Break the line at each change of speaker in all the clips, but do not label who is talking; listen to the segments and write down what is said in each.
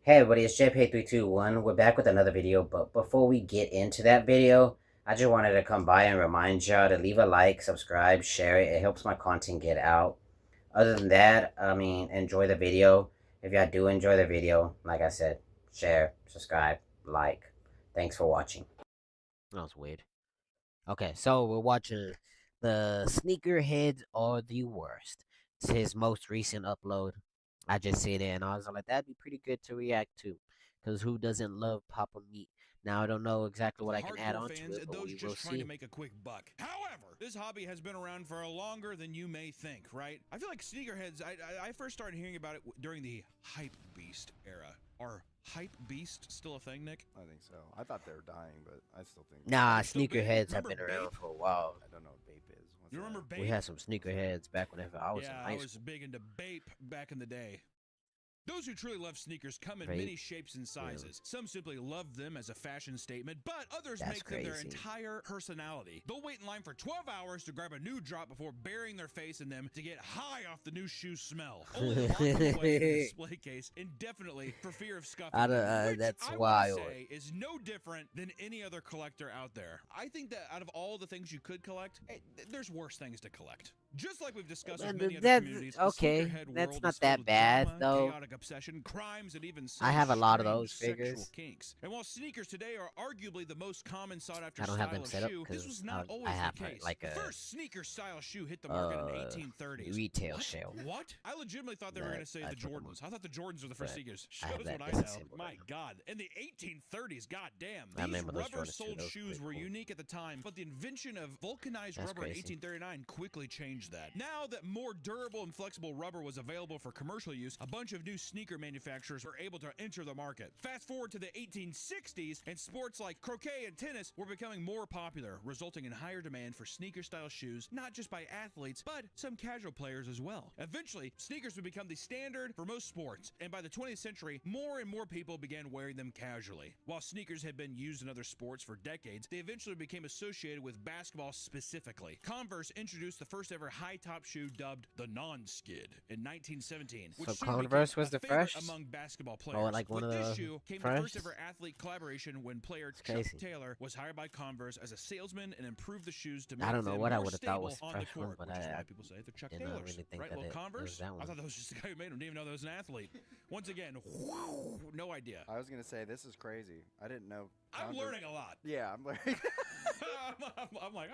Hey everybody, it's JP321. We're back with another video, but before we get into that video, I just wanted to come by and remind y'all to leave a like, subscribe, share it. It helps my content get out. Other than that, enjoy the video. If y'all do enjoy the video, like I said, share, subscribe, like. Thanks for watching. That was weird. Okay, so we're watching the Sneakerheads Are the Worst. It's his most recent upload. I just see it and I was like, that'd be pretty good to react to. Because who doesn't love Papa Meat? Now, I don't know exactly what I can add on to it, but we will
trying to
see.
make a quick buck. However, this hobby has been around for longer than you may think, right? I feel like sneakerheads, I first started hearing about it during the Hype Beast era. Are Hype Beast still a thing, Nick?
I think so. I thought they were dying, but I still think.
Nah,
still big?
Sneakerheads have
Remember
been around
Bape?
for a while.
I don't know what Bape is. What's
You remember
that?
Bape?
We had some Sneakerheads back whenever I was in
Yeah,
high
I was
school.
big into Bape back in the day. Those who truly love sneakers come in
Right.
many shapes and sizes. Some simply love them as a fashion statement, but others
That's
make them their
crazy.
entire personality. They'll wait in line for 12 hours to grab a new drop before burying their face in them to get high off the new shoe smell. Only to lock them away in a display case indefinitely for fear of scuffing them, which
That's
I
wild.
would say is no different than any other collector out there. I think that out of all the things you could collect, there's worse things to collect. Just like we've discussed with many other communities,
okay,
the sneakerhead
that's
world
not
is
that
filled with
bad,
drama,
though.
chaotic obsession, crimes, and even
I have a lot of
strange
those figures.
sexual kinks. And while sneakers today are arguably the most common sought-after
I don't
style
have them
of
set up
shoe, this
because
was not
I
always
have
the case.
like
The
a
first sneaker-style shoe hit the market in the 1830s.
retail
What?
shell.
What? I legitimately thought they were
That
going to say
I
the
took them
Jordans. I thought the Jordans were the first
but
sneakers.
I have
Shows
that
what I
business
know.
symbol
My
right
God. In the 1830s, goddamn.
I
These
remember those Jordans too.
rubber-soled
Those were
shoes
pretty
were
cool.
unique at the time, but the invention of vulcanized
That's
rubber
crazy.
in 1839 quickly changed that. Now that more durable and flexible rubber was available for commercial use, a bunch of new sneaker manufacturers were able to enter the market. Fast forward to the 1860s, and sports like croquet and tennis were becoming more popular, resulting in higher demand for sneaker-style shoes, not just by athletes, but some casual players as well. Eventually, sneakers would become the standard for most sports, and by the 20th century, more and more people began wearing them casually. While sneakers had been used in other sports for decades, they eventually became associated with basketball specifically. Converse introduced the first ever high-top shoe dubbed the non-skid in 1917, which
So
soon
Converse
became
was
a
the
favorite
first?
among basketball
Or
players.
like one
With
of
this
the
shoe came the
first?
first ever athlete collaboration when player
It's
Chuck
crazy.
Taylor was hired by Converse as a salesman and improved the shoes to make
I don't know
them
what I
more
would have thought was
stable
the
on the
first one,
court,
but
which is
I
why people say they're Chuck
did not
Taylors,
really think
right?
that
Little
it
Converse.
was that
I
one.
thought that was just the guy who made them. Didn't even know that was an athlete. Once again, no idea.
I was gonna say this is crazy. I didn't know.
I'm
Converse-
learning a lot.
Yeah, I'm learning.
I'm like,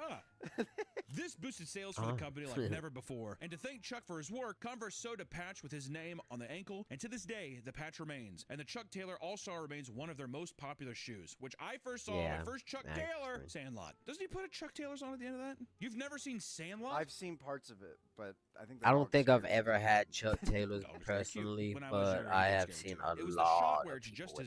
This boosted sales for the company like never before. And to thank Chuck for his work, Converse sewed a patch with his name on the ankle, and to this day, the patch remains. And the Chuck Taylor All-Star remains one of their most popular shoes, which I first saw my first Chuck Taylor, Sandlot. Doesn't he put a Chuck Taylor's on at the end of that? You've never seen Sandlot?
I've seen parts of it, but I think
I don't think I've
obscure.
ever had Chuck Taylor's
Dog was very cute.
personally,
When I was
but
younger,
I
he was
have
scary
seen
too.
a
It was the shot
lot
where
of
it's
people
just
with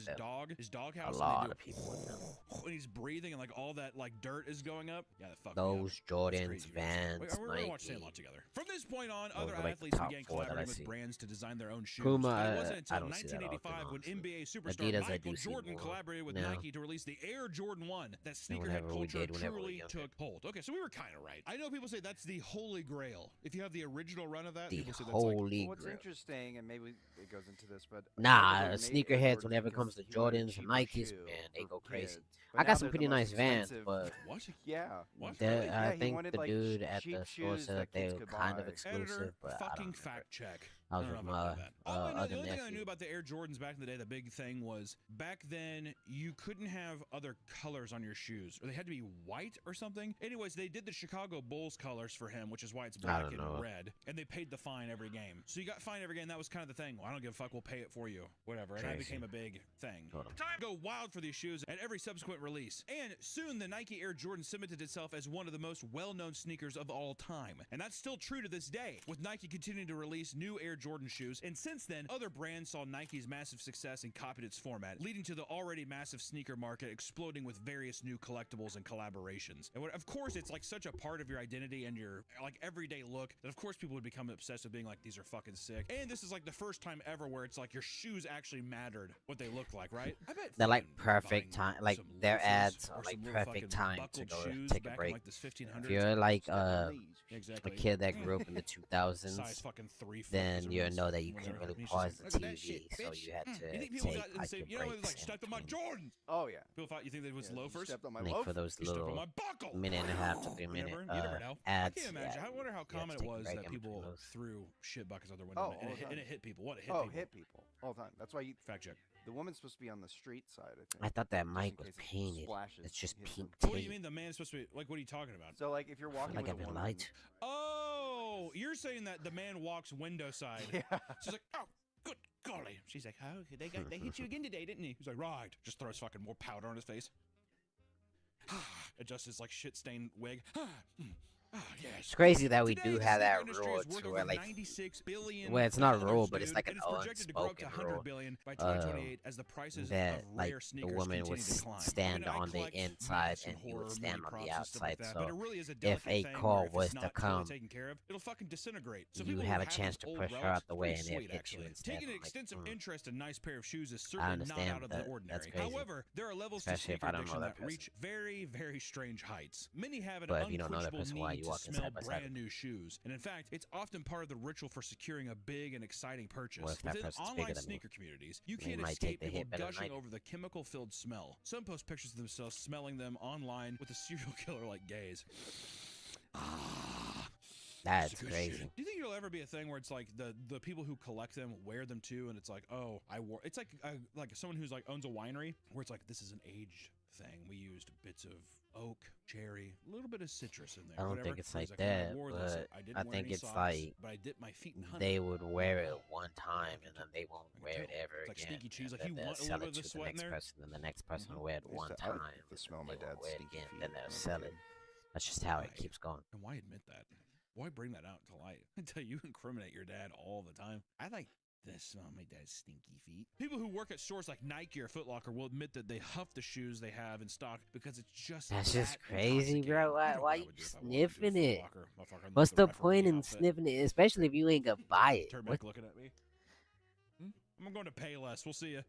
his
them.
doghouse,
A lot
and
of people with them.
and he's breathing and like all that like dirt is going up. Yeah, that fucked me
Those
up.
Jordans,
Crazy.
Vans,
We're gonna watch
Nike.
Sandlot together. From this point on,
Those
other
are, like, the
athletes
top
began
four that I
collaborating with
see.
brands to design their own shoes.
Puma,
But it wasn't
I
until
don't see that often,
1985 when
honestly.
NBA superstar
Adidas, I
Michael
do see
Jordan
more
collaborated with
now.
Nike to release the Air Jordan 1 that sneakerhead
whenever we
culture
did, whenever we
truly
were younger.
took hold. Okay, so we were kind of right. I know people say that's the holy grail. If you have the original run of that,
The
people say that's like
holy
Well, what's
grail.
interesting, and maybe it goes into this, but
Nah,
Michael Jordan made Air
sneakerheads,
Jordans
whenever it
because
comes to
he wanted a
Jordans and
cheaper
Nikes,
shoe
man, they
for
go crazy.
kids. But
I
now
got some
they're the
pretty
most
nice Vans,
expensive-
but
what?
Yeah.
What?
the-
Really?
I
Yeah, he
think
wanted,
the
like,
dude at
cheap
the store
shoes
said
that
that they
kids
were
could
kind of
buy.
exclusive,
Editor,
but I
fucking
don't know.
fact check.
I was
don't
with
know if I
my
believe that. All I know,
other
the only thing I
nephew.
knew about the Air Jordans back in the day, the big thing was back then you couldn't have other colors on your shoes, or they had to be white or something. Anyways, they did the Chicago Bulls colors for him, which is why it's black and
know.
red, and they paid the fine every game. So you got fined every game. That was kind of the thing. Well, I don't give a fuck. We'll pay it for you, whatever. And that
Crazy.
became a big thing.
Hold on.
Time go wild for these shoes at every subsequent release, and soon the Nike Air Jordan cemented itself as one of the most well-known sneakers of all time, and that's still true to this day, with Nike continuing to release new Air Jordan shoes. And since then, other brands saw Nike's massive success and copied its format, leading to the already massive sneaker market exploding with various new collectibles and collaborations. And of course, it's like such a part of your identity and your like everyday look that of course people would become obsessed with being like, these are fucking sick. And this is like the first time ever where it's like your shoes actually mattered what they look like, right? I bet
They're like
fucking
perfect
buying
time, like
some
their
loafers
ads
or
are like
some little
perfect
fucking
time to
buckled
go
shoes
take a
back in,
break.
like this 1500s.
If you're like
Step on these.
Exactly.
a kid that grew up in the 2000s,
Size fucking 3 foot
then then you know that you
when
couldn't
they're-
really
he's just
pause
like,
the
"Look at that
TV,
shit,
so
bitch."
you had to
You think people
take
got in the
like
same,
your
you know,
breaks
like
in
stepped on my
between.
Jordans.
Oh yeah.
People thought you think it was
Yeah, you
loafers.
stepped on my
Like
loaf.
for those
You stepped on
little
my buckle.
minute and a half to 3
You
minute
never know.
ads.
I can't imagine.
Yeah,
I wonder how
you have
common
to
it
take a
was
break
that
in between
people
those.
threw shit buckets out their window
Oh,
and,
all the
and
time.
it hit people. What? It hit
Oh,
people.
hit people all the time. That's why
Fact check.
the woman's supposed to be on the street side. I think.
I thought that
just in
mic was
case it
painted.
splashes,
It's just
hits
pink
them.
What do you
tape.
mean the man's supposed to be like? What are you talking about?
So like if you're
I feel
walking
like
with
I've
a
been
woman.
lied to.
Oh, you're saying that the man walks window side.
Yeah.
She's like, oh, good golly. She's like, oh, they hit you again today, didn't he? He's like, right. Just throws fucking more powder on his face. Adjusts his like shit stained wig. Yes.
It's crazy that we
Today,
do
the
have
sneaker
that
industry
rule
is worth
to
over
where like,
$96 billion.
well, it's not a rule, but it's like an
and it's projected to grow up to
unspoken
$100
rule
billion by 2028 as the prices
that
of
like
rare
the
sneakers
woman
continue
would
to climb.
stand
I
on the
collect
inside
myths
and he would
horror
stand
movie
on the
props and stuff like
outside.
that, but it
So
really is a
if
delicate
a
thing
call
where if
was
it's
to
not totally
come,
taken care of, it'll fucking disintegrate. So
you
people
have
who
a chance
these
to
old
push her
relics,
out the way
pretty
and it
sweet,
hits
actually.
you instead.
Taking
I'm
an
like,
extensive
mm.
interest in nice pair of shoes is certainly not
understand
out of the
that.
ordinary.
That's crazy.
However, there are levels to
Especially if
sneaker
I don't
addiction
know
that
that person.
reach very, very strange heights. Many have an
But if you don't know that
unquenchable
person, why are
need
you
to
walking
smell
side by side
brand
with
new shoes, and in fact, it's often part of the ritual for securing a big and exciting purchase.
Well, if that
Within
person's
online
bigger than me,
sneaker communities, you
they
can't
might
escape
take the
people
hit better than I
gushing
do.
over the chemical-filled smell. Some post pictures of themselves smelling them online with a serial killer-like gaze. Ah.
That's
It's good
crazy.
shit. Do you think it'll ever be a thing where it's like the people who collect them wear them too, and it's like, oh, I wore. It's like someone who's like owns a winery where it's like, this is an aged thing. We used bits of oak, cherry, a little bit of citrus in there.
I don't
whatever.
think it's
He's
like
when I
that,
wore this,
but
I didn't
I
wear
think
any
it's
socks,
like
but I dipped my feet in honey.
they would wear it one time and then they won't
I can
wear it
tell.
ever
It's like
again.
sneaky cheese,
And
like,
then
you
they'll
want a
sell
little
it
bit of
to the
sweat in
next
there?
person, and the next person will wear it
I used
one
to- I
time.
like to smell
and
my
they won't
dad's
wear it
stinky
again.
feet
Then
when
they'll
I was a
sell
kid.
it. That's just how it
Why?
keeps going.
And why admit that? Why bring that out to light? Until you incriminate your dad all the time. I like to smell my dad's stinky feet. People who work at stores like Nike or Foot Locker will admit that they huff the shoes they have in stock because it's just
That's just
that
crazy,
intoxicating.
bro.
You know
Why
what I
you
would do if I walked into a
sniffing
Foot
it?
Locker, motherfucker, and
What's
looked
the
at my
point
Ferrari
in
outfit,
sniffing it, especially if you ain't gonna buy it?
turn
What-
back looking at me. I'm going to pay less. We'll see you.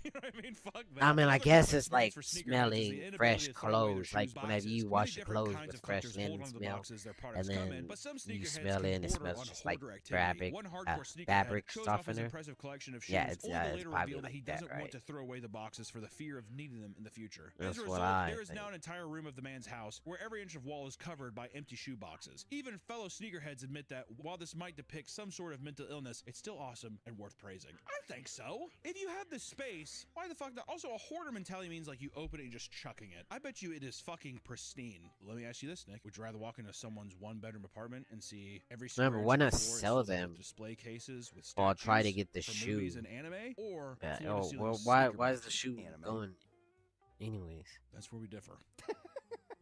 You know what I mean? Fuck that.
I mean, I
Another
guess
common
it's like
experience for sneakerheads is the
smelling
inability
fresh
to throw away their
clothes. Like
shoes
whenever
boxes.
you
Many
wash your
different
clothes
kinds
with
of
fresh
collectors
linen
hold onto the
smell,
boxes their
and
products come in,
then
but some
you
sneakerheads
smell
can
it and it
border
smells
on
just like
hoarder activity.
fabric,
One hardcore sneakerhead
fabric
shows off his
softener.
impressive collection of shoes,
Yeah, it's
only to later
probably
reveal that
like
he
that,
doesn't want
right?
to throw away the boxes for the fear of needing them in the future.
That's
As a
what
result,
I
there is
think.
now an entire room of the man's house where every inch of wall is covered by empty shoe boxes. Even fellow sneakerheads admit that while this might depict some sort of mental illness, it's still awesome and worth praising. I think so. If you have the space, why the fuck not? Also, a hoarder mentality means like you open it and just chucking it. I bet you it is fucking pristine. Let me ask you this, Nick. Would you rather walk into someone's one-bedroom apartment and see every
Remember,
square
why
inch
not
of the floor is
sell
filled with
them?
display cases with
Or try to
statues
get the
from movies
shoe.
and anime, or
Yeah,
floor-to-ceiling
well,
sneaker
why is the
boxes?
shoe
Anime.
going anyways?
That's where we differ.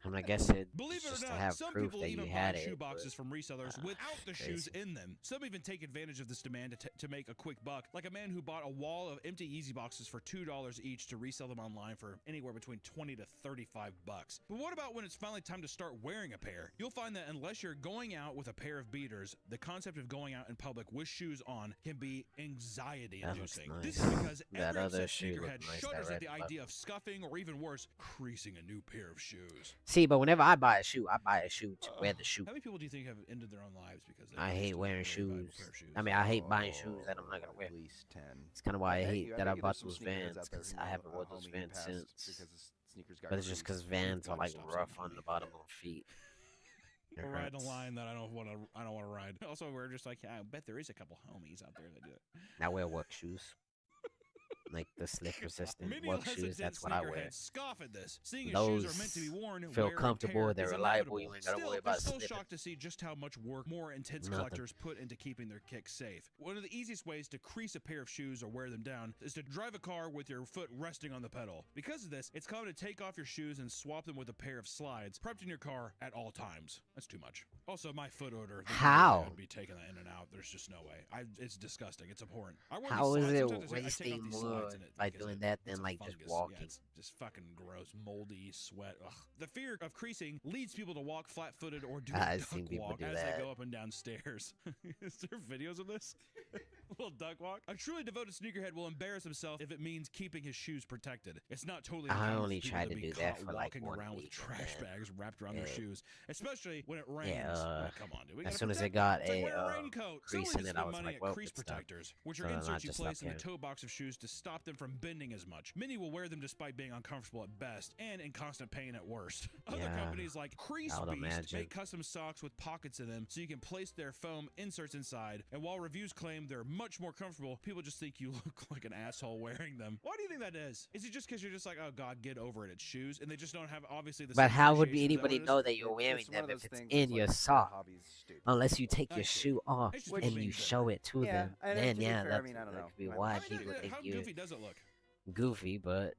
I mean, I guess it's
Believe it
just
or
to
not,
have
some
proof
people
that you
even
had
buy
it.
shoe
but-
boxes from resellers without the shoes in them. Some even take advantage of this demand to make a quick buck, like a man who bought a wall of empty Yeezy boxes for $2 each to resell them online for anywhere between 20 to 35 bucks. But what about when it's finally time to start wearing a pair? You'll find that unless you're going out with a pair of beaters, the concept of going out in public with shoes on can be anxiety-inducing.
nice.
This is because
That
every
other
upset
shoe looked
sneakerhead
nice, that
shudders at
red
the
button.
idea of scuffing or even worse, creasing a new pair of shoes.
See, but whenever I buy a shoe, I buy a shoe to wear the shoe.
How many people do you think have ended their own lives because they
I
used
hate
a
wearing
very valuable
shoes.
pair of shoes?
I mean, I hate buying shoes that I'm not gonna wear.
At least 10.
It's kind of why I
bet
hate
you-
that
bet
I
you
bought
there's some
those
sneakerheads
Vans
out there
because
who
I
know
haven't
a
worn those
homie who
Vans
passed
since.
because his sneakers got
But it's just because
released.
Vans are
Gotta
like
stop
rough
saying
on
homie.
the bottom of feet. It
Or ride a
hurts.
line that I don't want to ride. Also, we're just like, yeah, I bet there is a couple homies out there that do it.
I wear work shoes. Like the slip resistant
Many
work
less
shoes,
intense
that's what I wear.
sneakerheads scoff at this. Seeing as
Those
shoes are meant to be worn,
feel
wear and
comfortable,
tear
they're
is
reliable,
inevitable.
you ain't gotta
Still,
worry about
they're still
slipping.
shocked to see just how much work more intense
Nothing.
collectors put into keeping their kicks safe. One of the easiest ways to crease a pair of shoes or wear them down is to drive a car with your foot resting on the pedal. Because of this, it's common to take off your shoes and swap them with a pair of slides prepped in your car at all times. That's too much. Also, my foot odor. there's no way
How?
I'd be taking that in and out. There's just no way. It's disgusting. It's abhorrent. I wear
How
these
is
slides.
it
Sometimes I take off
wasting
these
more
slides in it
by
because
doing that
it's
than
a
like just
fungus.
walking?
Yeah, it's just fucking gross, moldy sweat. Ugh. The fear of creasing leads people to walk flat-footed or do a
I've
duck
seen people
walk
do
as
that.
they go up and down stairs. Is there videos of this? Little duck walk. A truly devoted sneakerhead will embarrass himself if it means keeping his shoes protected. It's not totally
I
uncommon
only
for people
tried
to
to
be
do that
caught
for like
walking
1
around with
week,
trash
and then
bags wrapped around their shoes, especially when it rains. Come on, dude. We
as
gotta
soon as it
protect
got
It's like
a
wear a raincoat.
crease
Silly
in
to
it, I
spend
was
money
like,
at
well,
crease
it's done.
protectors, which
So
are
then I
inserts you
just
place
stopped
in the
caring.
toe box of shoes to stop them from bending as much. Many will wear them despite being uncomfortable at best and in constant pain at worst. Other
Yeah,
companies like Crease
I would
Beast
imagine.
make custom socks with pockets in them so you can place their foam inserts inside. And while reviews claim they're much more comfortable, people just think you look like an asshole wearing them. Why do you think that is? Is it just because you're just like, oh god, get over it, it's shoes, and they just don't have obviously the
But
same
how would
appreciation? Is that what
anybody
it is?
know that you're wearing
It's one
them
of
if
those
it's
things where
in
it's
your
like, that
sock?
hobby's stupid.
Unless you take
I
your
see.
shoe off
It's just
Which-
people
and
being
you
bitter.
show it to
Yeah,
them.
and
Then
to be
yeah,
fair, I
that's,
mean, I don't
that
know.
could be
I
why
I mean,
people think
how
you're
goofy does it look?
goofy, but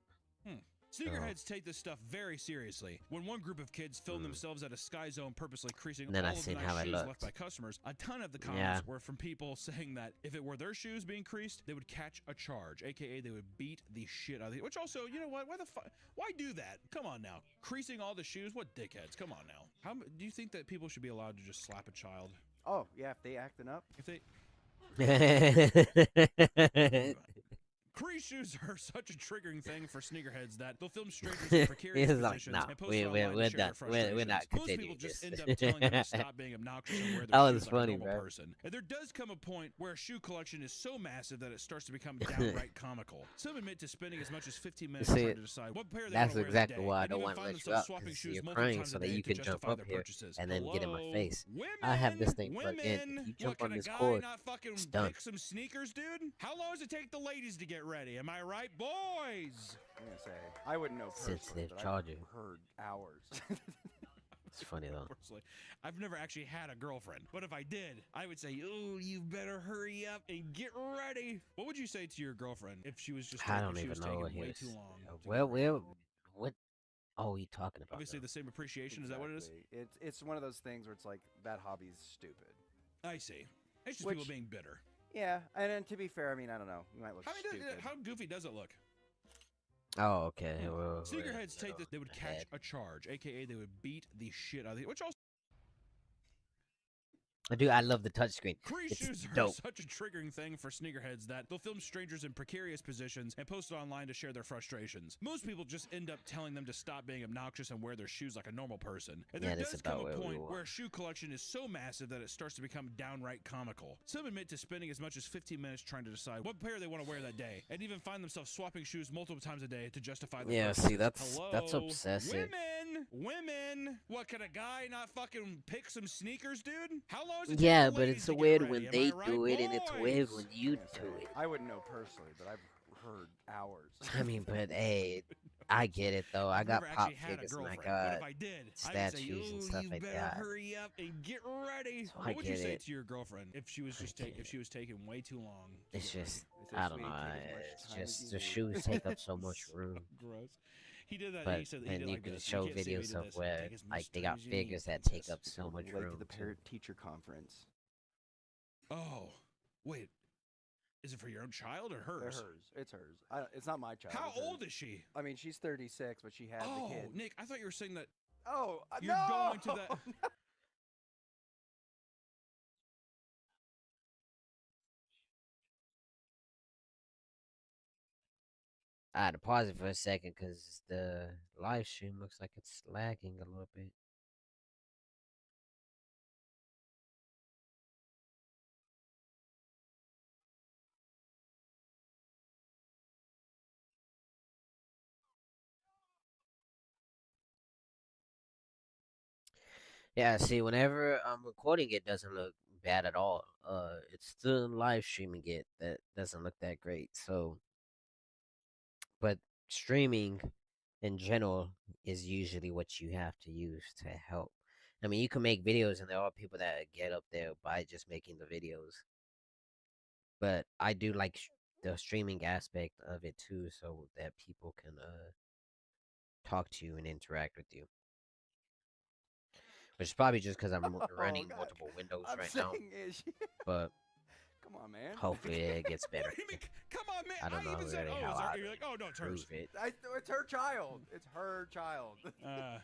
Sneakerheads take this stuff very seriously. When one group of kids filmed themselves at a Sky Zone purposely creasing
And then
all
I
of the
seen
nice
how it
shoes
looked.
left by customers, a ton of the comments
Yeah.
were from people saying that if it were their shoes being creased, they would catch a charge, aka they would beat the shit out of it. Which also, you know what? Why the fuck? Why do that? Come on now, creasing all the shoes? What dickheads? Come on now. How do you think that people should be allowed to just slap a child
Oh yeah, if they acting up.
if they? Crease shoes are such a triggering thing for sneakerheads that they'll film strangers in precarious
It's like,
positions
nah,
and post
we're
online to share
done.
their
We're not
frustrations. Most people
continuing
just
this.
end up telling them to stop being obnoxious and wear
That
their
was
shoes like
funny,
a normal
bro.
person. And there does come a point where a shoe collection is so massive that it starts to become downright comical. Some admit to spending as much as 15 minutes
See,
trying to decide what pair they
that's
want to wear
exactly
that day,
why I
and
don't
even
want to
find
let you
themselves
up,
swapping
because
shoes
you're
multiple
crying
times
so
a
that
day
you
to
can jump
justify
up
their
here
purchases.
and then get in my
Hello?
face.
Women,
I have this thing plugged in. If
women,
you jump
what,
on
can
this
a guy
cord,
not fucking
it's done.
pick some sneakers, dude? How long does it take the ladies to get ready? Am I right, boys?
I'm gonna say I wouldn't know personally,
Sensitive
but
charger.
I've heard hours.
It's funny though.
Personally, I've never actually had a girlfriend, but if I did, I would say, "Oh, you better hurry up and get ready." What would you say to your girlfriend if she was just
I
taking,
don't
if she
even
was
know
taking
what
way
he was.
too long? to get
Well,
ready?
what? Oh, you talking about?
Obviously
though?
the same appreciation. Is that what it is?
Exactly. It's one of those things where it's like that hobby's stupid.
I see. It's just
Which-
people being bitter.
Yeah, and then to be fair, I mean, I don't know. You might look
How,
stupid.
how goofy does it look?
Oh, okay. Well,
Sneakerheads take this. They would
my
catch
head.
a charge, aka they would beat the shit out of it. Which also.
Dude, I love the touchscreen.
Crease
It's
shoes are
dope.
such a triggering thing for sneakerheads that they'll film strangers in precarious positions and post it online to share their frustrations. Most people just end up telling them to stop being obnoxious and wear their shoes like a normal person. And there
Yeah, that's
does
about
come a
where we
point
were.
where a shoe collection is so massive that it starts to become downright comical. Some admit to spending as much as 15 minutes trying to decide what pair they want to wear that day, and even find themselves swapping shoes multiple times a day to justify their
Yeah,
purchases.
see, that's
Hello?
obsessive.
Women, what, can a guy not fucking pick some sneakers, dude? How long does it take
Yeah,
the
but
ladies
it's
to get
weird
ready?
when
Am
they
I right,
do it, and it's weird
boys?
when you
I'm gonna
do
say,
it.
I wouldn't know personally, but I've heard hours.
I mean, but hey, I get it though. I
I've
got
never
pop
actually had a
figures and I
girlfriend, but
got
if I did, I would say,
statues and
"Oh,
stuff
you
like
better
that.
hurry up and get ready."
So I
What would you
get
say
it.
to your girlfriend if she was just
I get
if she was taking way too long? to
It's
get
just,
It's so
I don't
sweet,
know.
take as much
It's
time as
just
you
the
need.
shoes take up so much room.
Gross. He did that.
But
he said he
then
did
you
like
can
this.
show
You can't see me
videos
do
of
this.
where
Take as much
like they
time
got
as you
figures
need,
that take
princess.
up so much
Late
room.
to the
too.
parent-teacher conference.
Oh, wait. Is it for your own child or
They're
hers?
hers. It's hers. It's not my child.
How
it's hers.
old is she?
I mean, she's 36, but she had the
Oh,
kid.
Nick, I thought you were saying that.
Oh,
You're
no!
going to that-
I had to pause it for a second because the live stream looks like it's lagging a little bit. Yeah, see, whenever I'm recording it doesn't look bad at all. It's still live streaming it that doesn't look that great. So, but streaming in general is usually what you have to use to help. I mean, you can make videos, and there are people that get up there by just making the videos. But I do like the streaming aspect of it too, so that people can talk to you and interact with you. Which is probably just because I'm running
God.
multiple windows
I'm
right now.
saying is,
But
come on, man.
hopefully it gets better.
What do you mean? Come on, man.
I don't know
even said,
really
oh,
how
is
I
there, you're like, oh, no, it's hers.
prove it.
It's her child. It's her child.
Uh,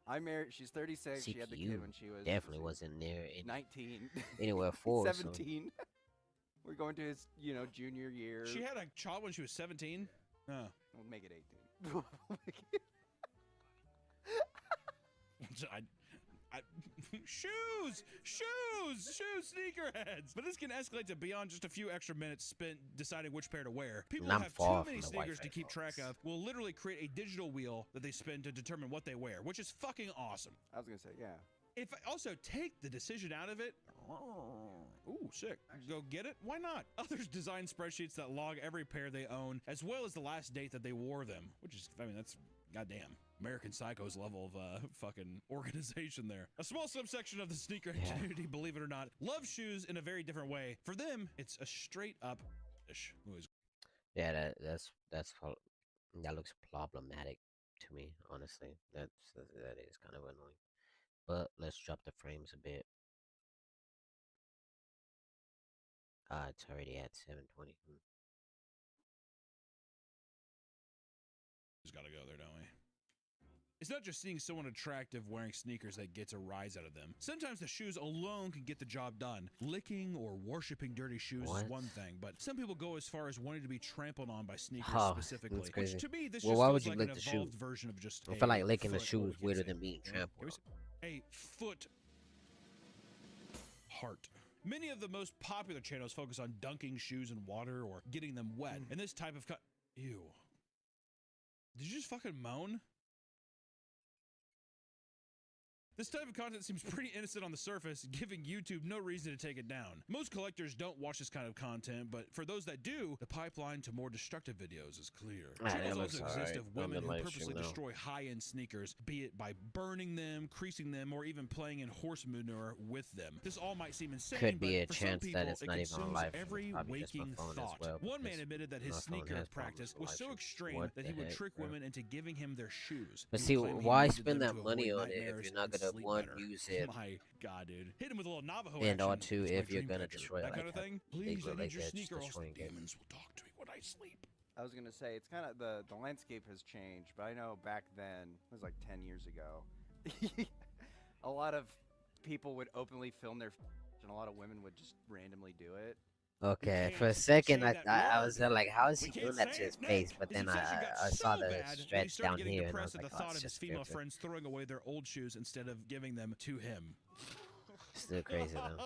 I married. She's 36. She had the
CPU
kid when she was
definitely wasn't near
19.
anywhere for. So
17. We're going to his, junior year.
She had a child when she was 17.
We'll make it 18.
Shoes, sneakerheads. But this can escalate to beyond just a few extra minutes spent deciding which pair to wear. People who have too many sneakers to keep track of will literally create a digital wheel that they spin to determine what they wear, which is fucking awesome.
I was gonna say, yeah.
If I also take the decision out of it, ooh, sick. Go get it? Why not? Others design spreadsheets that log every pair they own, as well as the last date that they wore them, which is, I mean, that's goddamn American Psycho's level of fucking organization there. A small subsection of the sneaker community, believe it or not, loves shoes in a very different way. For them, it's a straight up ish.
Yeah, that looks problematic to me, honestly. That is kind of annoying. But let's drop the frames a bit. It's already at 720.
Just gotta go there, don't we? It's not just seeing someone attractive wearing sneakers that gets a rise out of them. Sometimes the shoes alone can get the job done. Licking or worshiping dirty shoes is one thing, but some people go as far as wanting to be trampled on by sneakers specifically. Which to me, this just feels like an evolved version of just
I feel like licking the shoes weirder than being trampled.
A foot heart. Many of the most popular channels focus on dunking shoes in water or getting them wet. And this type of ew. Did you just fucking moan? This type of content seems pretty innocent on the surface, giving YouTube no reason to take it down. Most collectors don't watch this kind of content, but for those that do, the pipeline to more destructive videos is clear. Channels also exist of women who purposely destroy high-end sneakers, be it by burning them, creasing them, or even playing in horse manure with them. This all might seem insane,
could be
but
a
for
chance
some people,
that it's not even on live.
Every waking thought.
Well,
one man admitted that his sneaker practice was so extreme that he would trick women into giving him their shoes.
But see, why spend that money on it if you're not gonna one use it?
My God, dude! Hit him with a little Navajo
and
action.
or two, if you're gonna destroy
that
like
kind of thing. Please, I need your sneaker.
Destroying
Demons will talk to me when I sleep.
I was gonna say it's kind of the landscape has changed, but I know back then it was like 10 years ago. A lot of people would openly film their, and a lot of women would just randomly do it.
Okay, for a second I was like, how is he doing that to his face? But then I saw the stretch down here, and I was like,
the thought of his female friends throwing away their old shoes instead of giving them to him.
Still crazy though.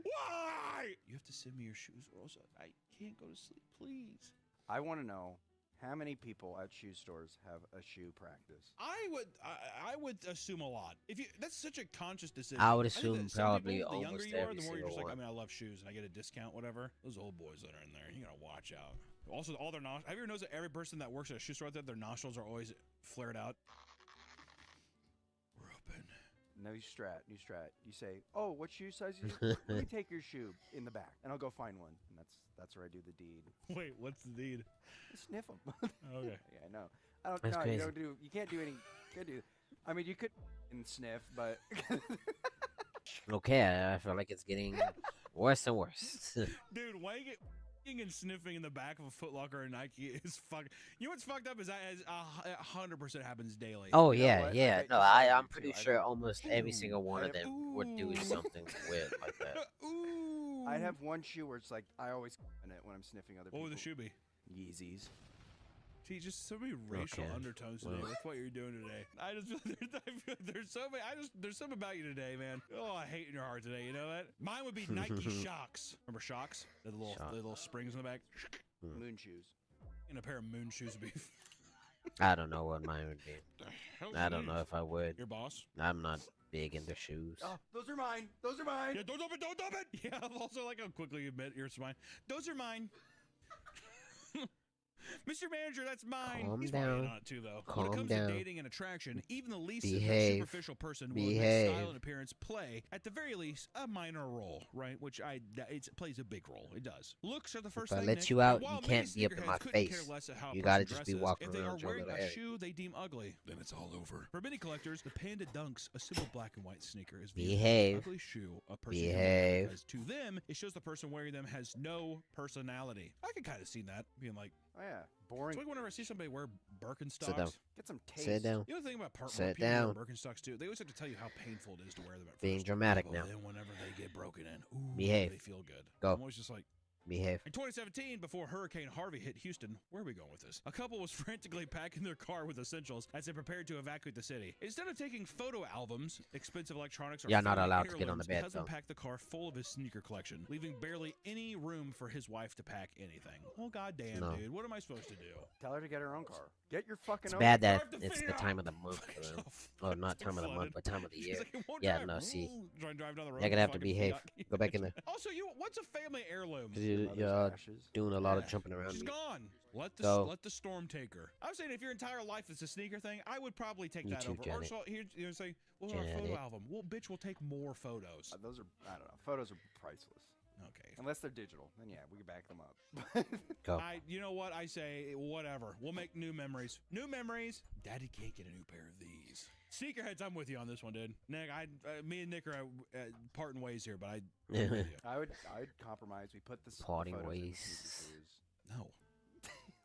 Why? You have to send me your shoes, or else I can't go to sleep. Please.
I want to know how many people at shoe stores have a shoe practice.
I would assume a lot. That's such a conscious decision.
I would assume probably
people, the
almost
younger you are,
every
the more you're just
single
like,
one.
I mean, I love shoes and I get a discount, whatever. Those old boys that are in there, you gotta watch out. Also, all their nostrils. Have you ever noticed that every person that works at a shoe store out there, their nostrils are always flared out? We're open.
New strat. You say, "Oh, what shoe size is it? Let me take your shoe in the back, and I'll go find one." And that's where I do the deed.
Wait, what's the deed?
Sniff them.
Okay.
Yeah, I know. I don't.
That's
no,
crazy.
you don't do. You can't do any. Can't do. I mean, you could sniff, but.
Okay, I feel like it's getting worse and worse.
Dude, wanking and sniffing in the back of a Foot Locker or Nike is fuck. You know what's fucked up is that 100% happens daily.
Oh
You know
yeah,
what?
yeah.
I bet
No,
you
I'm
do
pretty
too.
sure almost every single one
I
of
have-
them would do something weird like that.
Ooh.
I'd have one shoe where it's like I always in it when I'm sniffing other people.
What would the shoe be?
Yeezys.
See, just so many racial
Okay.
undertones today with what you're doing today. I just there's so many. There's something about you today, man. Oh, I hate in your heart today. You know that? Mine would be Nike Shocks. Remember Shocks? The little springs in the back.
Moon shoes.
And a pair of moon shoes would be.
I don't know what mine would be.
The hell's
I don't
these?
know if I would.
Your boss?
I'm not big into shoes.
Oh, those are mine. Those are mine.
Yeah, don't open, don't open. Yeah, I also like how quickly you admit yours is mine. Those are mine. Mr. Manager, that's mine.
Calm
He's
down.
probably on it too, though.
Calm
when it comes
down.
to dating and attraction, even the least
Behave.
superficial person will
Behave.
admit style and appearance play, at the very least, a minor role, right? Which it plays a big role. It does. Looks are the first
If I
thing.
let
Nick,
you
and
out,
while
you
many
can't be up in
sneakerheads
my
couldn't
face.
care less at how a
You gotta
person
just be
dresses,
walking
if they
around
are
your
wearing
little
a
area.
shoe they deem ugly, then it's all over. For many collectors, the Panda Dunks, a simple black and white sneaker, is viewed as
Behave.
an ugly shoe a person can wear,
Behave.
because to them, it shows the person wearing them has no personality. I can kind of see that, being like,
Oh yeah. Boring.
It's like whenever I see somebody wear Birkenstocks.
Sit down.
Get some taste.
Sit down.
You know the thing about
Sit
people
down.
wearing Birkenstocks too? They always have to tell you how painful it is to wear them at
Being
first.
dramatic
But
now.
then whenever they get broken in, ooh,
Behave.
they feel good.
Go.
I'm always just like,
Behave.
in 2017, before Hurricane Harvey hit Houston, where are we going with this? A couple was frantically packing their car with essentials as they prepared to evacuate the city. Instead of taking photo albums, expensive electronics, or
You're not
family
allowed to get on the
heirlooms,
bed,
the husband
though.
packed the car full of his sneaker collection, leaving barely any room for his wife to pack anything. Well, goddamn,
No.
dude, what am I supposed to do?
Tell her to get her own car. Get your fucking
It's
own
bad
car.
that
have to
it's
figure
the
it
time
out.
of the month.
Fucking
For them.
stuff.
Oh, not
It's
time of the month,
flooded.
but time of the
She's
year.
like, it won't
Yeah,
drive.
no, see.
Try and drive down the road.
You're gonna have to
fucking
behave.
Fiat.
Go back in there.
Also, what's a family heirloom?
'Cause
Mother's
you're
ashes.
doing a lot of
Yeah.
jumping around.
She's gone. Let
Go.
the storm take her. I'm saying if your entire life is a sneaker thing, I would probably take
You
that
too,
over. Or
Janet.
so here you know say, well, our photo
Janet.
album. Well, bitch, we'll take more photos.
Those are, I don't know. Photos are priceless.
Okay.
Unless they're digital. Then yeah, we can back them up.
Go.
You know what I say? Whatever. We'll make new memories. New memories. Daddy can't get a new pair of these. Sneakerheads, I'm with you on this one, dude. Nick, me and Nick are parting ways here, but I'm with you.
I'd compromise. We put the
Parting
photos in
ways.
sneaker shoes.
No.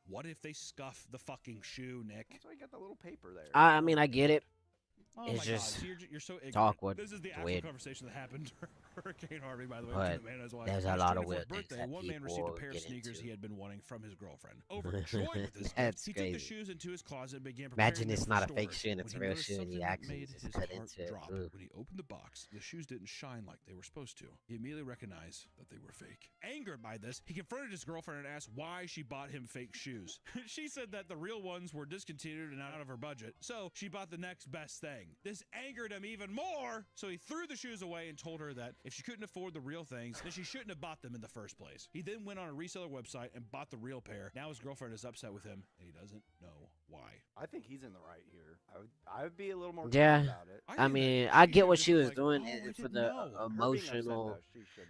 What if they scuff the fucking shoe, Nick?
That's why you got the little paper there.
I mean, I get it.
Oh
It's
my
just-
God. See, you're so ignorant.
awkward.
This is the
It's
actual
weird.
conversation that happened during Hurricane Harvey, by the way.
But
between the man and his wife.
there's a
On his
lot of
24th
weird things
birthday,
that
one man received a
people
pair of
get
sneakers
into.
he had been wanting from his girlfriend. Overjoyed with this
That's
gift, he took the
crazy.
shoes into his closet and began preparing
Imagine
them
it's
for
not a fake
storage.
shoe and it's
When
a real
noticed
shoe and he
something
actually
made
just
his
cut
heart
into it.
drop.
Ugh.
When he opened the box, the shoes didn't shine like they were supposed to. He immediately recognized that they were fake. Angered by this, he confronted his girlfriend and asked why she bought him fake shoes. She said that the real ones were discontinued and out of her budget, so she bought the next best thing. This angered him even more, so he threw the shoes away and told her that if she couldn't afford the real things, then she shouldn't have bought them in the first place. He then went on a reseller website and bought the real pair. Now his girlfriend is upset with him, and he doesn't know why.
I think he's in the right here. I would be a little more
Yeah.
calm about it.
I
think
mean,
that
I
she
get
should've
what
just
she
been
was
like,
doing
"Oh, I
for
didn't
the
know."
Her being upset,
emotional.
though, she should-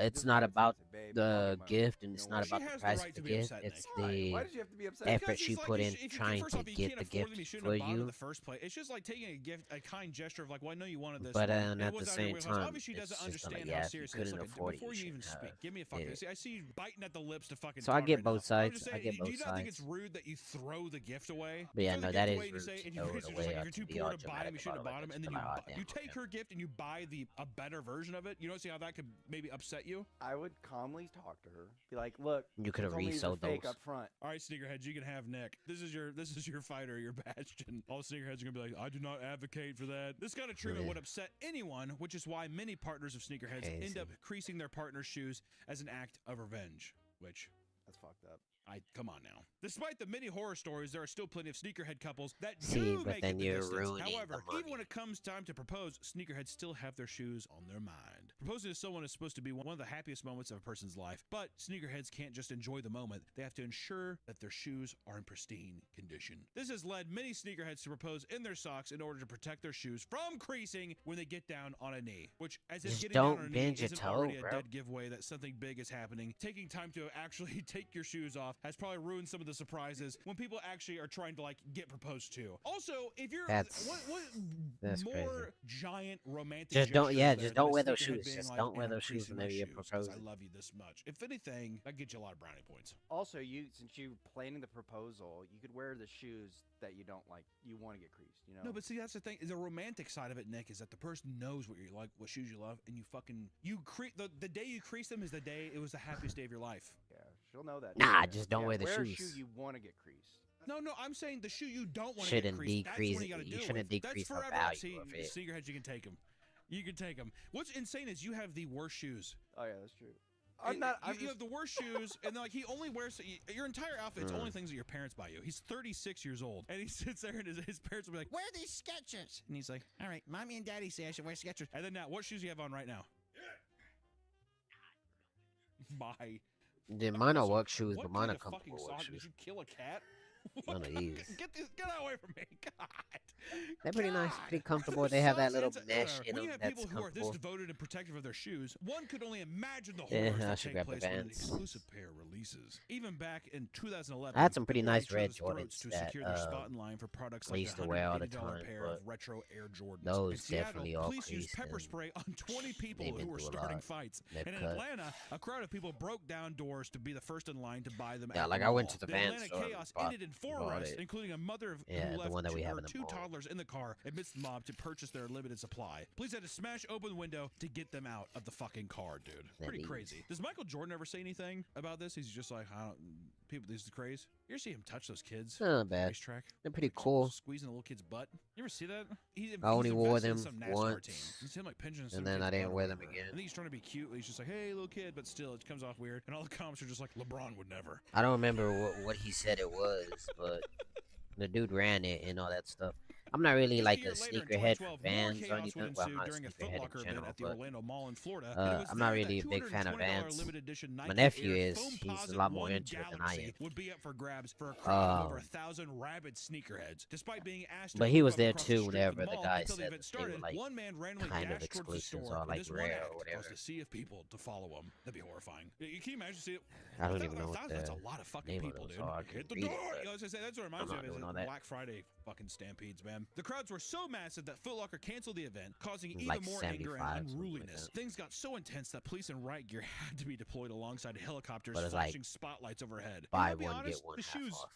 It's
just
not
say,
about
"Babe, I'll
the
get my-
gift and
you
it's
know
not
what?"
about
She
the
has the
price
right
of
to
the
be
gift.
upset,
It's
Nick.
Why?
the
Why did you have to be upset?
effort
Because
she
it's like
put
you
in
sh- if you-
trying
first
to
off, if you
get
can't
the
afford
gift
them, you shouldn't
for
have bought them in
you.
the first place. It's just like taking a gift, a kind gesture of like, well, I know you wanted this,
But
one, and
at
it
the
wasn't out of your
same
wheelhouse.
time,
Obviously, she
it's
doesn't
just like,
understand
yeah,
how
if you
serious it is.
couldn't
Like,
afford it,
before
you
you even
shouldn't
speak,
have
give me a
did
fucking.
it.
See, I see you biting at the lips to fucking.
So I
talk
get
right now.
both sides.
I'm just
I
saying,
get
do
both
you not think it's
sides.
rude that you throw the gift away?
But yeah,
You throw
no,
the
that
gift
is
away and you
rude
say,
to
and you
throw it
basically
away
just like,
or
if you're
to
too
be
poor
all
to buy them,
dramatic
you shouldn't have
about
bought
it,
them,
but
and then
it's
you
like, oh,
you
damn,
take
okay.
her gift and you buy a better version of it. You don't see how that could maybe upset you?
I would calmly talk to her. Be like, look,
You could have
told me these are
resold
fake
those.
up front.
All right, sneakerheads, you can have Nick. This is your fighter, your bastion. All sneakerheads are gonna be like, I do not advocate for that. This kind of treatment
Yeah.
would upset anyone, which is why many partners of sneakerheads end
Crazy.
up creasing their partner's shoes as an act of revenge. Which
That's fucked up.
come on now. Despite the many horror stories, there are still plenty of sneakerhead couples that
See,
do
but
make
then
it the
you're
distance.
ruining the
However, even when
money.
it comes time to propose, sneakerheads still have their shoes on their mind. Proposing to someone is supposed to be one of the happiest moments of a person's life, but sneakerheads can't just enjoy the moment. They have to ensure that their shoes are in pristine condition. This has led many sneakerheads to propose in their socks in order to protect their shoes from creasing when they get down on a knee. Which, as if
Just
getting down
don't
on a knee
bend your
isn't
toe,
already a
bro.
dead giveaway that something big is happening, taking time to actually take your shoes off has probably ruined some of the surprises when people actually are trying to like get proposed to. Also, if you're
That's
more
crazy.
giant romantic
Just don't-
gestures
yeah,
there
just
than
don't
a
wear those
sneakerhead
shoes.
being
Just
like,
don't wear
"And I'm
those shoes
creasing my
whenever you're
shoes 'cause I
proposing."
love you this much. If anything, that gets you a lot of brownie points.
Also, since you planning the proposal, you could wear the shoes that you don't like. You want to get creased, you know?
No, but see, that's the thing. The romantic side of it, Nick, is that the person knows what you like, what shoes you love, and the day you crease them is the day it was the happiest day of your life.
yeah, she'll know that.
Nah,
Yeah,
just don't
yeah,
wear the
wear
shoes.
a shoe you want to get creased.
No, I'm saying the shoe you don't want to get
Shouldn't
creased. That's
decrease-
when you got to
you
deal
shouldn't
with.
decrease the
That's forever.
value
See,
of it.
sneakerheads, you can take them. You can take them. What's insane is you have the worst shoes.
Oh yeah, that's true.
You have the worst shoes, and then, like he only wears your entire outfit's only things that your parents buy you. He's 36 years old, and he sits there, and his parents will be like, "Wear these Skechers," and he's like, "All right, mommy and daddy say I should wear Skechers." And then now, what shoes do you have on right now? Bye.
Yeah, mine are work shoes,
What
but mine
kind
are
of fucking
comfortable work
sock? Did
shoes.
you kill a cat?
None of these.
Get that away from me! God.
They're pretty nice,
God.
pretty comfortable. They have that little mesh in
When you
them
have
that's
people who are this
comfortable.
devoted and protective of their shoes, one could only imagine the
Yeah,
horrors
I
that
should
take
grab the
place when an
Vans.
exclusive pair releases. Even back in 2011,
I had some pretty
people were at
nice
each
red
other's throats
Jordans
to
that
secure their spot in line for products
I
like
used
the
to wear all the
$180
time,
pair of
but
retro Air Jordans.
those
In Seattle,
definitely all
police used
creased
pepper
and
spray on 20 people
they've
who
been
were
through a
starting
lot.
fights.
They've
And in
cut.
Atlanta, a crowd of people broke down doors to be the first in line to buy them.
Yeah,
at
like
the
I went
mall.
to the
The
Vans
Atlanta
store and
chaos
bought
ended in 4 arrests,
it.
including a mother
Yeah,
who
the
left
one that we have in the
two
mall.
toddlers in the car amidst the mob to purchase their limited supply. Police had to smash open the window to get them out of the fucking car, dude. Pretty crazy. Does Michael Jordan ever say anything about this? He's just like, I don't, people, this is crazy. You ever see him touch those kids?
Not bad.
Racetrack.
They're pretty
Like,
cool.
Squeezing a little kid's butt. You ever see that?
I only wore
invested in
them
some NASCAR
once,
team. You see him like pinching some
and then
kid's
I didn't
butt or
wear them
whatever.
again.
I think he's trying to be cute. He's just like, hey, little kid, but still, it comes off weird. And all the comments are just like, LeBron would never.
I don't remember what he said it was, but the dude ran it and all that stuff. I'm not really like a sneakerhead for Vans or anything. Well, I'm not a
during a Foot
sneakerhead
Locker
in
event
general,
at the
but
Orlando Mall in Florida. And it was
I'm not
there
really a
that
big fan of
$220
Vans.
limited edition
My
Nike
nephew
Air
is.
Foam
He's a
Posit
lot more
One
into it than I
Galaxy
am.
would be up for grabs for a crowd of over 1,000 rabid sneakerheads. Despite being asked to
But he
move
was
up
there
across
too
street from
whenever the
mall
guy
until the
said
event
that they were
started,
like
one man randomly
kind of
dashed towards the
exclusives
store,
or
and
like
this one
rare
act
or whatever.
caused a sea of people to follow him. That'd be horrifying. You can you imagine see it?
I don't even know what
That's
the
a lot of fucking
name of
people,
those
dude.
are. I
Hit
can
the
read
door.
it,
You know what I say? That's what it reminds
I'm
me of.
not
Is
doing all that.
Black Friday fucking stampedes, man. The crowds were so massive that Foot Locker canceled the event, causing even
Like
more anger
75,
and
something like
unruliness.
that.
Things got so intense that police and riot gear had to be deployed alongside helicopters
But it's like
flashing spotlights overhead. And
buy
I'll be
one
honest,
get one
the
half
shoes
off.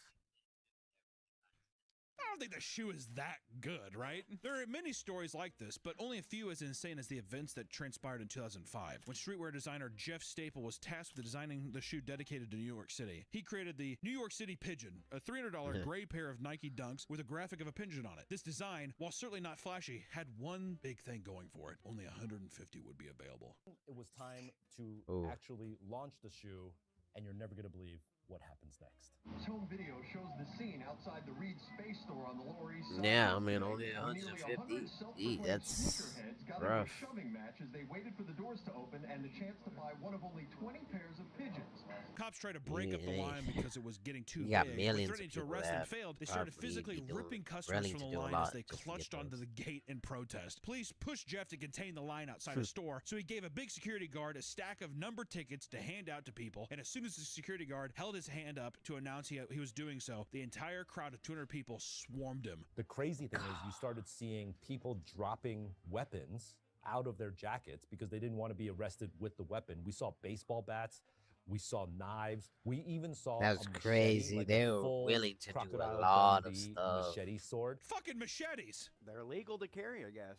I don't think the shoe is that good, right? There are many stories like this, but only a few as insane as the events that transpired in 2005, when streetwear designer Jeff Staple was tasked with designing the shoe dedicated to New York City. He created the New York City Pigeon, a $300 gray pair of Nike Dunks with a graphic of a pigeon on it. This design, while certainly not flashy, had one big thing going for it. Only 150 would be available.
It was time to actually launch the shoe, and you're never going to believe what happens next.
This home video shows the scene outside the Reed Space Store on the Lower East Side.
Yeah, I mean, only
When nearly
150.
100 self-proclaimed
That's
sneakerheads got into a
rough.
shoving match as they waited for the doors to open and the chance to buy one of only 20 pairs of pigeons.
Cops tried to break up the
Yeah.
line because it was getting too
You got
big.
millions
Threatening
of
to
people
arrest and
that
failed, they started
probably
physically
be doing-
ripping customers
willing
from
to
the
do a
line
lot
as they
just to get
clutched onto
those.
the gate in protest. Police pushed Jeff to contain the line outside a store, so he gave a big security guard a stack of numbered tickets to hand out to people, and as soon as the security guard held his hand up to announce he was doing so, the entire crowd of 200 people swarmed him.
The crazy thing is you started seeing people dropping weapons out of their jackets because they didn't want to be arrested with the weapon. We saw baseball bats. We saw knives. We even saw
That's
a machete,
crazy.
like
They
a
were
full
willing to do a
Crocodile
lot of
Dundee
stuff.
machete sword.
Fucking machetes!
They're legal to carry, I guess.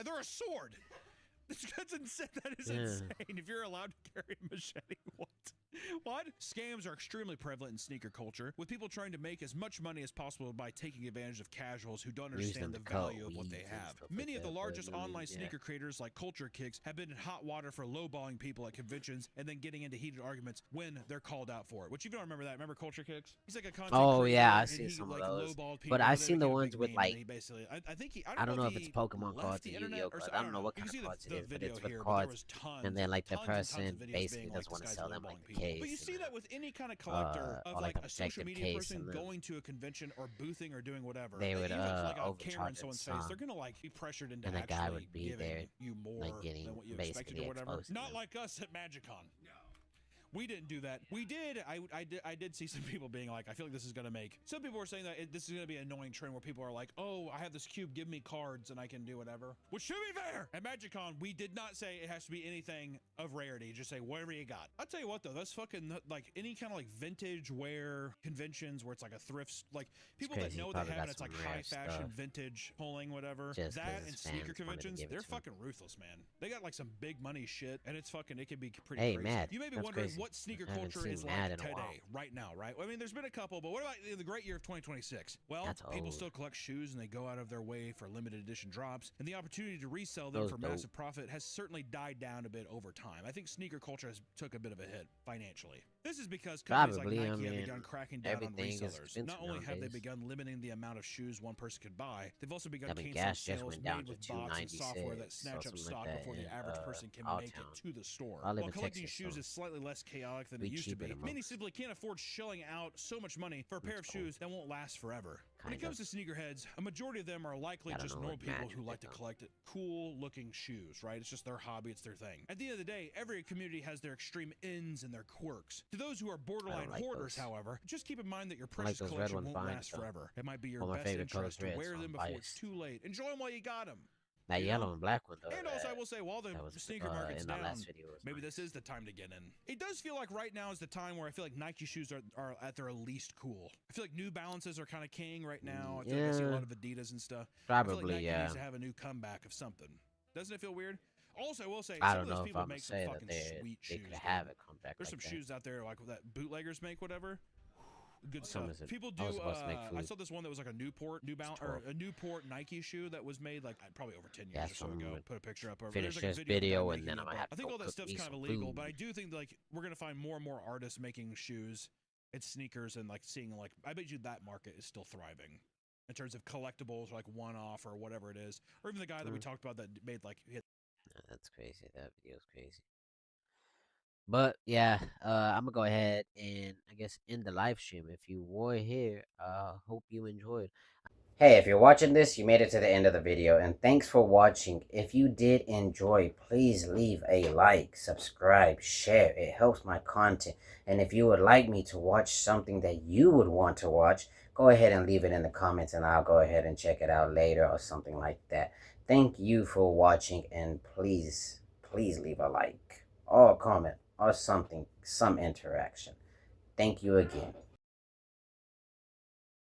They're a sword! That's insane. That is insane. If you're allowed to carry a machete, what? What? Scams are extremely prevalent in sneaker culture, with people trying to make as much money as possible by taking advantage of casuals who don't understand the value of what they have. Many of the largest online sneaker creators, like Culture Kicks, have been in hot water for lowballing people at conventions and then getting into heated arguments when they're called out for it. Which you don't remember that? Remember Culture Kicks? He's like a content
Oh
creator,
yeah, I've
and
seen
he,
some
like,
of those.
lowballed people,
But I've
then
seen the
became a
ones
big
with
meme,
like
and he basically, I think he,
I don't know if
he
it's Pokemon
left
cards
the
or
internet
Yu-Gi-Oh
or
cards.
so-
I don't know what
You
kind
can
of
see
cards it
the
is, but
video
it's with
here, but there
cards.
was tons,
And then like the
tons and tons of
person
videos
basically
being
just
like,
want to
this
sell
guy's
them like
lowballing
the
people.
case.
But you see
and
that with any kind of collector of
or
like
like a
a social
protective
media
case,
person
and then
going to a convention or boothing or doing whatever.
they would,
Even if it's like a camera in
overcharge
someone's
some,
face, they're gonna like be pressured into
and the
actually
guy would be
giving
there,
you more
like, getting
than what you expected
basically
or whatever.
exposed to
Not
them.
like us at MagicCon. We didn't do that. We did. I did see some people being like, I feel like this is going to make... Some people were saying that this is going to be an annoying trend where people are like, oh, I have this cube, give me cards and I can do whatever. Which should be fair. At MagicCon, we did not say it has to be anything of rarity. Just say whatever you got. I'll tell you what, though. That's fucking... Like, any kind of, like, vintage wear conventions where it's like a thrift... Like, people that know they have it, it's like high fashion, vintage, pulling, whatever.
Just
That
'cause
and
his
sneaker
fans wanted to
conventions,
give it
they're
to him.
fucking ruthless, man. They got, like, some big money shit, and it's fucking... It can be pretty
Hey,
crazy.
Matt,
You may be
that's
wondering
crazy.
what sneaker
I haven't
culture
seen
is
Matt
like
in a while.
today, right now, right? I mean, there's been a couple, but what about the great year of 2026? Well,
That's
people
old.
still collect shoes and they go out of their way for limited edition drops, and the opportunity to resell them
Those
for
dope.
massive profit has certainly died down a bit over time. I think sneaker culture has took a bit of a hit financially. This is because companies
Probably,
like
I
Nike have
mean,
begun cracking down on
everything is
resellers.
expensive
Not only have they
nowadays.
begun limiting the amount of shoes one person could buy, they've also begun
I mean,
canceling
gas just
sales
went down
made
to
with bots and software that
$2.96
snatch
or
up
something
stock
like that
before the
in,
average person can
our
make
town.
it to the store.
I live
While
in
collecting
Texas,
shoes
so
is slightly less chaotic than
we
it used to
cheap
be,
at the
many
most.
simply can't afford shelling out so much money for a pair of
It's cold.
shoes that won't last forever. When it comes to sneakerheads, a majority of them are likely just normal people who like to collect cool-looking shoes, right? It's just their hobby, it's their thing. At the end of the day, every community has their extreme ends and their quirks. To those who are borderline hoarders, however, just keep in mind that your precious collection won't last forever. It might be your best interest to wear them before it's too late. Enjoy them while you got them.
That yellow and black one, though.
And also, I will say, while the sneaker market's down, maybe this is the time to get in. It does feel like right now is the time where I feel like Nike shoes are at their least cool. I feel like New Balances are kind of king right now. I feel like I see a lot of Adidas and stuff.
Probably,
I feel like Nike needs to have a new comeback of something. Doesn't it feel weird? Also, I will say,
I
some
don't
of those
know
people
if I'm
make some
say
fucking
that
sweet
they
shoes.
could have a comeback.
There's some
like
shoes out there like that bootleggers make, whatever. Good stuff. People do. I saw this one that was like a Newport, a Newport Nike shoe that was made like probably over 10 years or so ago. Put a picture up.
Finish
like
this video and then I'm gonna have
I think all that stuff's kind of illegal, but I do think like we're gonna find more and more artists making shoes and sneakers and like seeing like I bet you that market is still thriving in terms of collectibles, like one-off or whatever it is, or even the guy that we talked about that made like.
That's crazy. That video's crazy. But yeah, I'm gonna go ahead and I guess end the live stream. If you were here, hope you enjoyed.
Hey, if you're watching this, you made it to the end of the video, and thanks for watching. If you did enjoy, please leave a like, subscribe, share. It helps my content. And if you would like me to watch something that you would want to watch, go ahead and leave it in the comments, and I'll go ahead and check it out later or something like that. Thank you for watching, and please leave a like or a comment or something, some interaction. Thank you again.